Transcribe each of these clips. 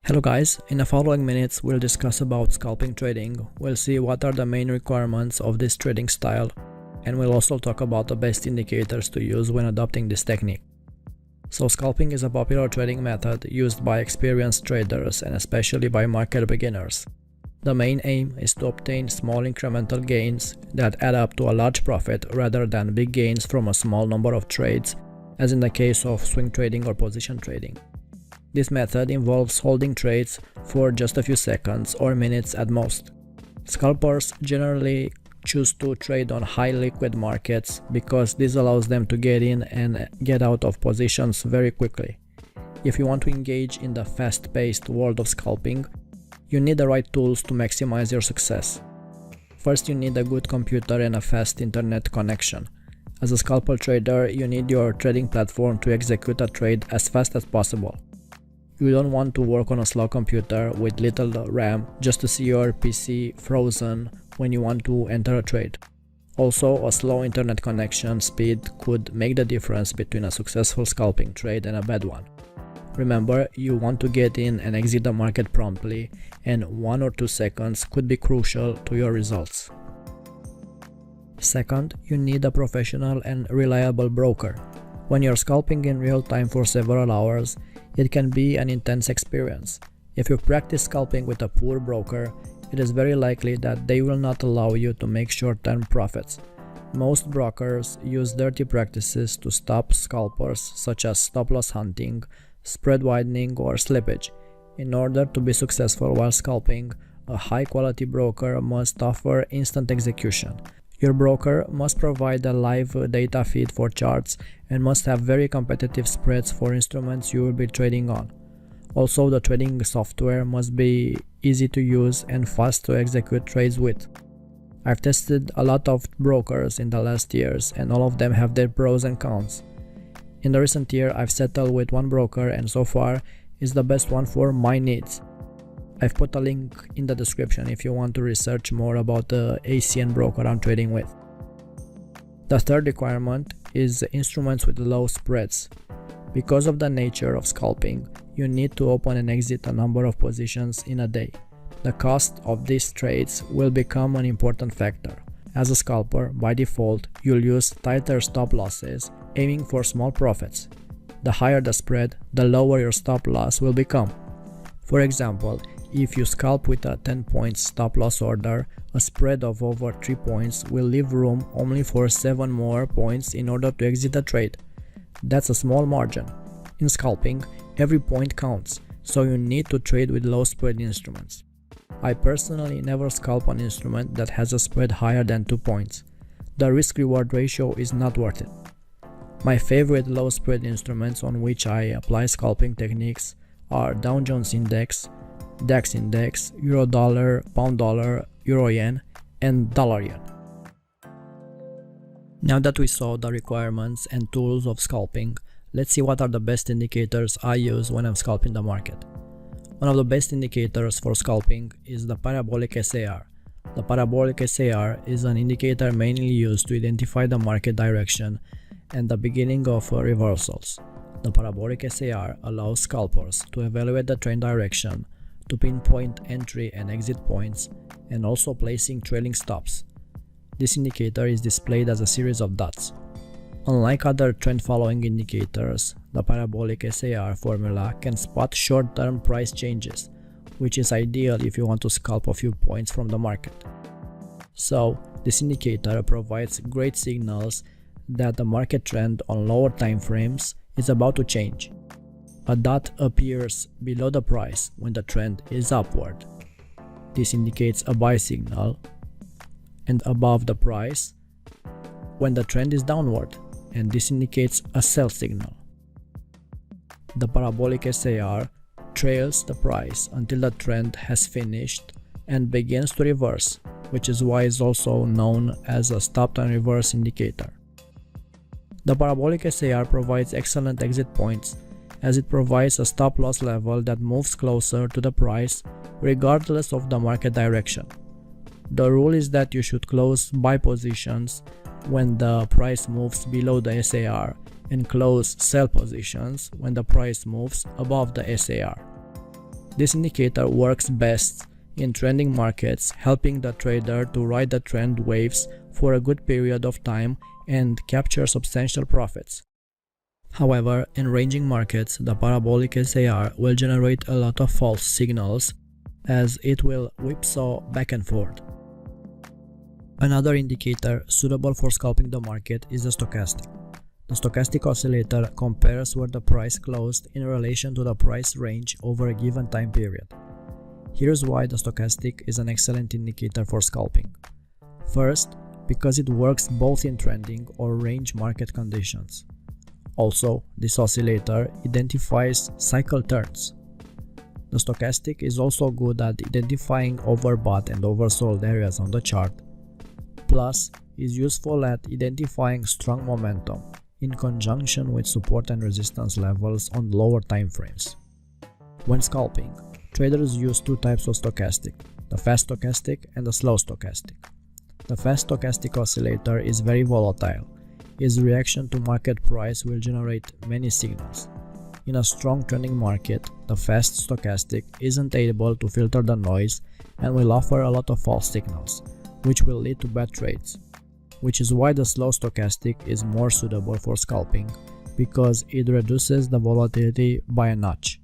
Hello guys, in the following minutes we'll discuss about scalping trading. We'll see what are the main requirements of this trading style, and we'll also talk about the best indicators to use when adopting this technique. So scalping is a popular trading method used by experienced traders and especially by market beginners. The main aim is to obtain small incremental gains that add up to a large profit rather than big gains from a small number of trades, as in the case of swing trading or position trading. This method involves holding trades for just a few seconds or minutes at most. Scalpers generally choose to trade on high liquid markets because this allows them to get in and get out of positions very quickly. If you want to engage in the fast-paced world of scalping, you need the right tools to maximize your success. First, you need a good computer and a fast internet connection. As a scalper trader, you need your trading platform to execute a trade as fast as possible. You don't want to work on a slow computer with little RAM just to see your PC frozen when you want to enter a trade. Also, a slow internet connection speed could make the difference between a successful scalping trade and a bad one. Remember, you want to get in and exit the market promptly, and 1 or 2 seconds could be crucial to your results. Second, you need a professional and reliable broker. When you're scalping in real time for several hours, it can be an intense experience. If you practice scalping with a poor broker, it is very likely that they will not allow you to make short-term profits. Most brokers use dirty practices to stop scalpers, such as stop-loss hunting, spread widening, or slippage. In order to be successful while scalping, a high-quality broker must offer instant execution. Your broker must provide a live data feed for charts and must have very competitive spreads for instruments you will be trading on. Also, the trading software must be easy to use and fast to execute trades with. I've tested a lot of brokers in the last years, and all of them have their pros and cons. In the recent year, I've settled with one broker, and so far is the best one for my needs. I've put a link in the description if you want to research more about the ACN broker I'm trading with. The third requirement is instruments with low spreads. Because of the nature of scalping, you need to open and exit a number of positions in a day. The cost of these trades will become an important factor. As a scalper, by default, you'll use tighter stop losses, aiming for small profits. The higher the spread, the lower your stop loss will become. For example, if you scalp with a 10 points stop loss order, a spread of over 3 points will leave room only for 7 more points in order to exit the trade. That's a small margin. In scalping, every point counts, so you need to trade with low spread instruments. I personally never scalp an instrument that has a spread higher than 2 points. The risk-reward ratio is not worth it. My favorite low spread instruments on which I apply scalping techniques are Dow Jones Index, DAX Index, Euro Dollar, Pound Dollar, Euro Yen, and Dollar Yen. Now that we saw the requirements and tools of scalping, let's see what are the best indicators I use when I'm scalping the market. One of the best indicators for scalping is the parabolic SAR. The parabolic SAR is an indicator mainly used to identify the market direction and the beginning of reversals. The parabolic SAR allows scalpers to evaluate the trend direction, to pinpoint entry and exit points, and also placing trailing stops. This indicator is displayed as a series of dots. Unlike other trend-following indicators, the parabolic SAR formula can spot short-term price changes, which is ideal if you want to scalp a few points from the market. So, this indicator provides great signals that the market trend on lower time frames is about to change. A dot appears below the price when the trend is upward. This indicates a buy signal, and above the price when the trend is downward, and this indicates a sell signal. The parabolic SAR trails the price until the trend has finished and begins to reverse, which is why it's also known as a stop and reverse indicator. The parabolic SAR provides excellent exit points, as it provides a stop loss level that moves closer to the price regardless of the market direction. The rule is that you should close buy positions when the price moves below the SAR and close sell positions when the price moves above the SAR. This indicator works best in trending markets, helping the trader to ride the trend waves for a good period of time and capture substantial profits. However, in ranging markets, the parabolic SAR will generate a lot of false signals as it will whipsaw back and forth. Another indicator suitable for scalping the market is the stochastic. The stochastic oscillator compares where the price closed in relation to the price range over a given time period. Here's why the stochastic is an excellent indicator for scalping. First, because it works both in trending or range market conditions. Also, this oscillator identifies cycle turns. The stochastic is also good at identifying overbought and oversold areas on the chart, plus is useful at identifying strong momentum in conjunction with support and resistance levels on lower time frames. When scalping, traders use two types of stochastic, the fast stochastic and the slow stochastic. The fast stochastic oscillator is very volatile. Its reaction to market price will generate many signals. In a strong trending market, the fast stochastic isn't able to filter the noise and will offer a lot of false signals, which will lead to bad trades. Which is why the slow stochastic is more suitable for scalping, because it reduces the volatility by a notch.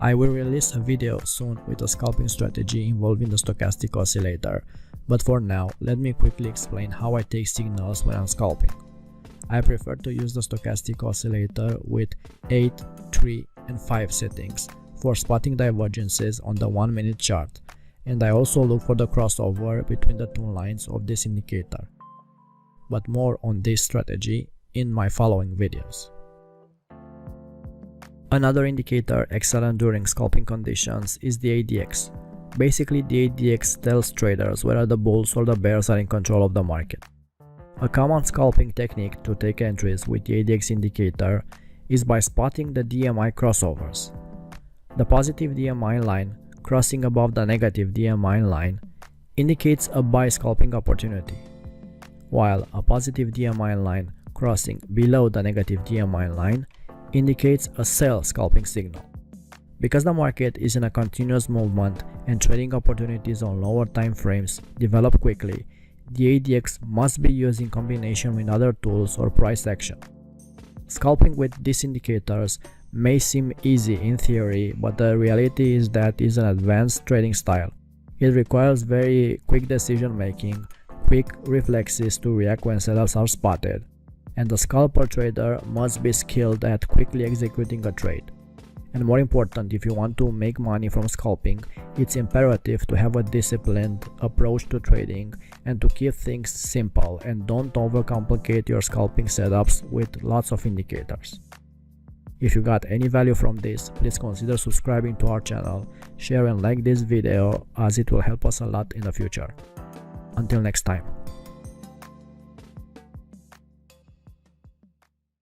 I will release a video soon with a scalping strategy involving the stochastic oscillator, but for now, let me quickly explain how I take signals when I'm scalping. I prefer to use the stochastic oscillator with 8, 3, and 5 settings for spotting divergences on the 1-minute chart, and I also look for the crossover between the two lines of this indicator. But more on this strategy in my following videos. Another indicator excellent during scalping conditions is the ADX. Basically, the ADX tells traders whether the bulls or the bears are in control of the market. A common scalping technique to take entries with the ADX indicator is by spotting the DMI crossovers. The positive DMI line crossing above the negative DMI line indicates a buy scalping opportunity, while a positive DMI line crossing below the negative DMI line indicates a sell scalping signal. Because the market is in a continuous movement and trading opportunities on lower time frames develop quickly, the ADX must be used in combination with other tools or price action. Scalping with these indicators may seem easy in theory, but the reality is that it is an advanced trading style. It requires very quick decision making, quick reflexes to react when setups are spotted, and the scalper trader must be skilled at quickly executing a trade. And more important, if you want to make money from scalping, it's imperative to have a disciplined approach to trading and to keep things simple and don't overcomplicate your scalping setups with lots of indicators. If you got any value from this, please consider subscribing to our channel, share and like this video as it will help us a lot in the future. Until next time.